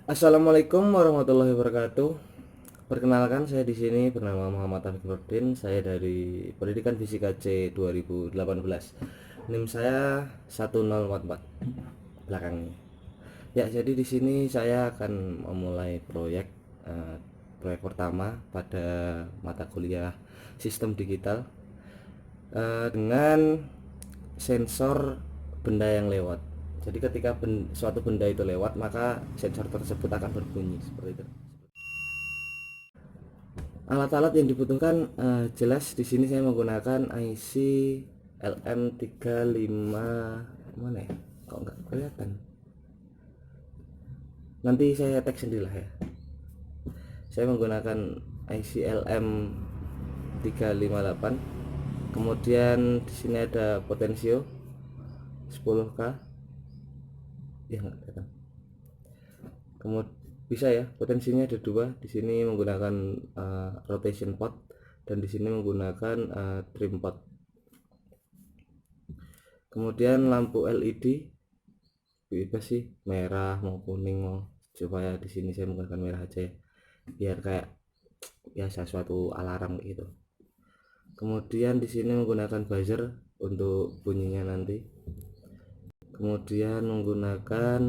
Assalamualaikum warahmatullahi wabarakatuh. Perkenalkan, saya di sini bernama Muhammad Taufik Nurdin. Saya dari Pendidikan Fisika C 2018. NIM saya 1044 belakangnya. Ya, jadi di sini saya akan memulai proyek pertama pada mata kuliah Sistem Digital dengan sensor benda yang lewat. Jadi ketika suatu benda itu lewat, maka sensor tersebut akan berbunyi seperti itu. Alat-alat yang dibutuhkan jelas di sini saya menggunakan IC LM35 mana ya? Kok nggak kelihatan? Nanti saya teks sendirilah ya. Saya menggunakan IC LM358. Kemudian di sini ada potensio 10K. Ya nggak kelihatan. Kemudian bisa ya, potensinya ada dua. Di sini menggunakan rotation pot dan di sini menggunakan trim pot. Kemudian lampu LED bebas sih, merah mau kuning mau, supaya di sini saya menggunakan merah aja ya, biar kayak biasa suatu alarm gitu. Kemudian di sini menggunakan buzzer untuk bunyinya nanti. Kemudian menggunakan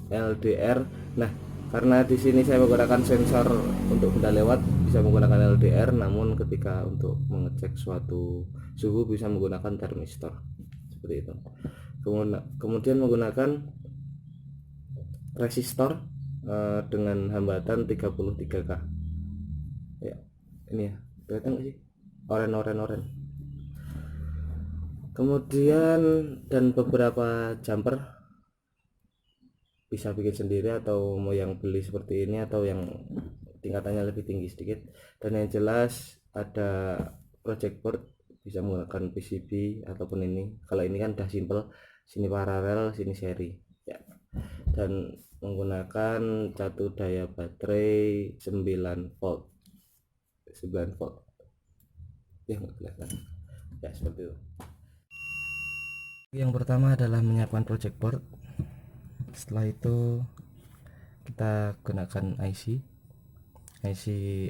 LDR. Nah, karena di sini saya menggunakan sensor untuk benda lewat bisa menggunakan LDR, namun ketika untuk mengecek suatu suhu bisa menggunakan termistor seperti itu. Kemudian menggunakan resistor dengan hambatan 33K. Ya, ini ya. Kelihatan nggak sih? Oren. Kemudian dan beberapa jumper, bisa bikin sendiri atau mau yang beli seperti ini atau yang tingkatannya lebih tinggi sedikit. Dan yang jelas ada project board, bisa menggunakan PCB ataupun ini. Kalau ini kan udah simple, sini paralel, sini seri ya. Dan menggunakan satu daya baterai 9 volt ya, nggak kelihatan ya, seperti itu. Yang pertama adalah menyiapkan project board. Setelah itu kita gunakan IC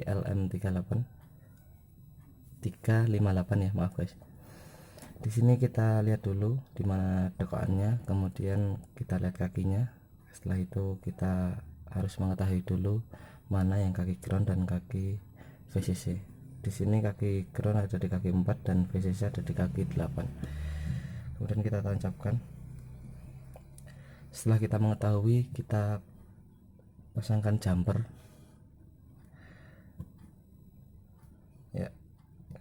LM358 358 ya, maaf guys. Di sini kita lihat dulu di mana dekoannya, kemudian kita lihat kakinya. Setelah itu kita harus mengetahui dulu mana yang kaki ground dan kaki VCC. Di sini kaki ground ada di kaki 4 dan VCC ada di kaki 8. Kemudian kita tancapkan. Setelah kita mengetahui, kita pasangkan jumper ya.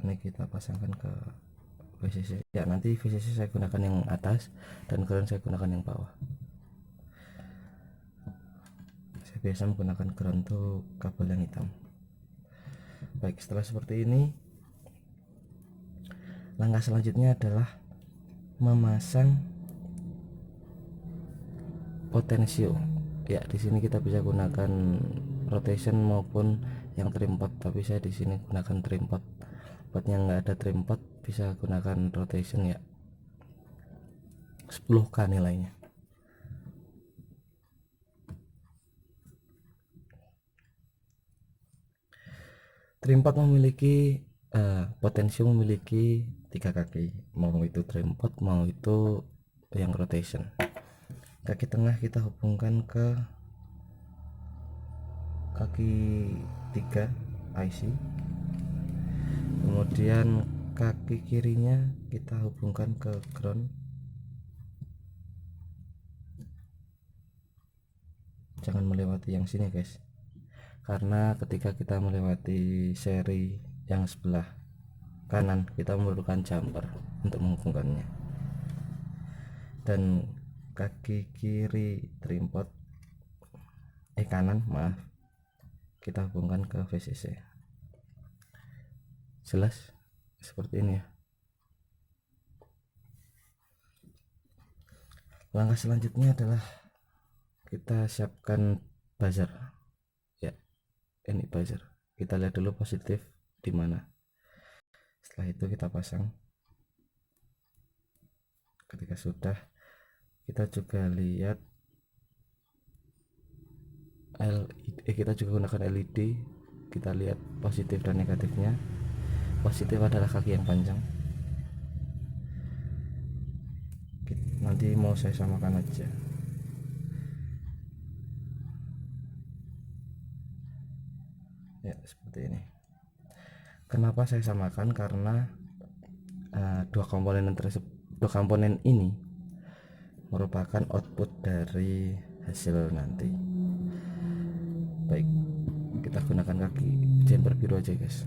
Ini kita pasangkan ke VCC ya. Nanti VCC saya gunakan yang atas dan ground saya gunakan yang bawah. Saya biasa menggunakan ground tuh kabel yang hitam. Baik, setelah seperti ini, langkah selanjutnya adalah memasang potensio ya. Di sini kita bisa gunakan rotation maupun yang trim pot, tapi saya di sini gunakan trim pot. Potnya nggak ada trim pot, bisa gunakan rotation ya, 10K nilainya. Trim pot memiliki potensio memiliki 3 kaki, mau itu trim pot mau itu yang rotation. Kaki tengah kita hubungkan ke kaki 3 IC, kemudian kaki kirinya kita hubungkan ke ground. Jangan melewati yang sini guys, karena ketika kita melewati seri yang sebelah kanan kita memerlukan jumper untuk menghubungkannya. Dan kaki kiri trim pot kanan maaf, kita hubungkan ke VCC. Jelas seperti ini ya. Langkah selanjutnya adalah kita siapkan buzzer ya. Ini buzzer, kita lihat dulu positif di mana. Setelah itu kita pasang. Ketika sudah, kita juga lihat LED, kita juga gunakan LED. Kita lihat positif dan negatifnya. Positif adalah kaki yang panjang. Nanti mau saya samakan aja. Ya, seperti ini. Kenapa saya samakan? Karena dua komponen ini merupakan output dari hasil nanti. Baik, kita gunakan kaki jumper biru aja guys.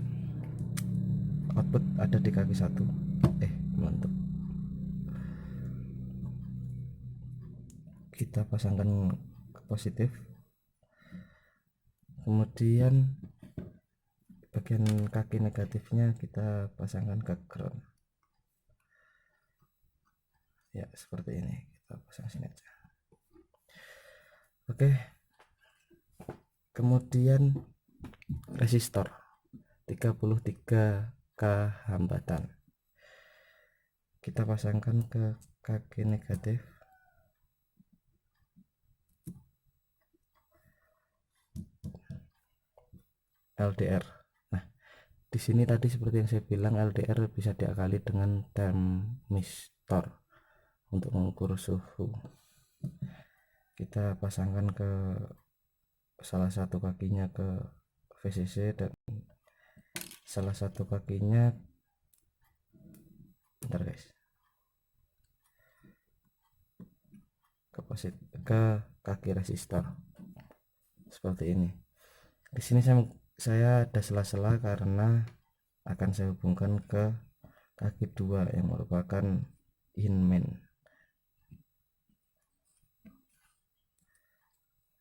Output ada di kaki satu. Mantap. Kita pasangkan ke positif, kemudian bagian kaki negatifnya kita pasangkan ke ground. Ya, seperti ini. Kita pasang sini aja. Oke. Kemudian resistor 33K hambatan. Kita pasangkan ke kaki negatif. LDR. Nah, di sini tadi seperti yang saya bilang, LDR bisa diakali dengan thermistor untuk mengukur suhu. Kita pasangkan ke salah satu kakinya ke VCC dan salah satu kakinya, bentar guys, ke kaki resistor seperti ini. Di sini saya ada sela-sela karena akan saya hubungkan ke kaki 2 yang merupakan in main.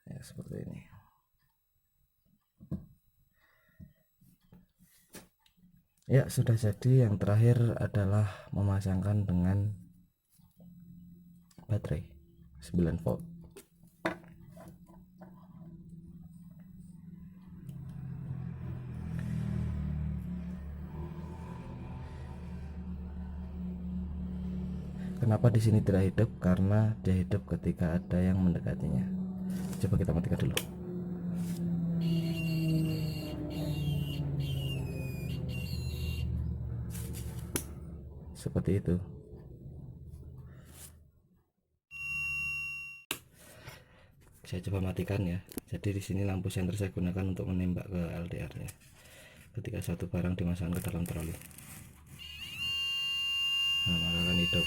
Ya, seperti ini. Ya, sudah jadi. Yang terakhir adalah memasangkan dengan baterai 9 volt. Kenapa di sini tidak hidup? Karena dia hidup ketika ada yang mendekatinya. Coba kita matikan dulu. Seperti itu. Saya coba matikan ya. Jadi di sini lampu senter saya gunakan untuk menembak ke LDR-nya ketika suatu barang dimasukkan ke dalam troli. Nah, maka akan hidup.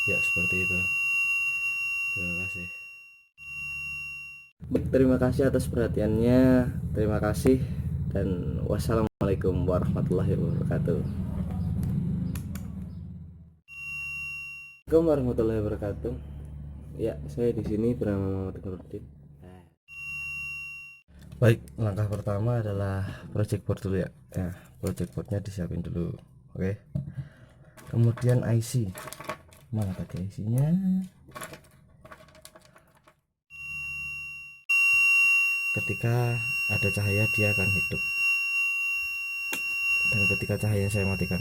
Ya, seperti itu. Terima kasih. Terima kasih atas perhatiannya. Terima kasih dan wassalamualaikum warahmatullahi wabarakatuh. Assalamualaikum warahmatullahi wabarakatuh. Ya, saya di sini bernama Muhammad Nurdin. Baik, langkah pertama adalah project board dulu ya. Project boardnya disiapin dulu. Oke. Kemudian IC. Mana tadi IC-nya? Ketika ada cahaya dia akan hidup. Dan ketika cahaya saya matikan.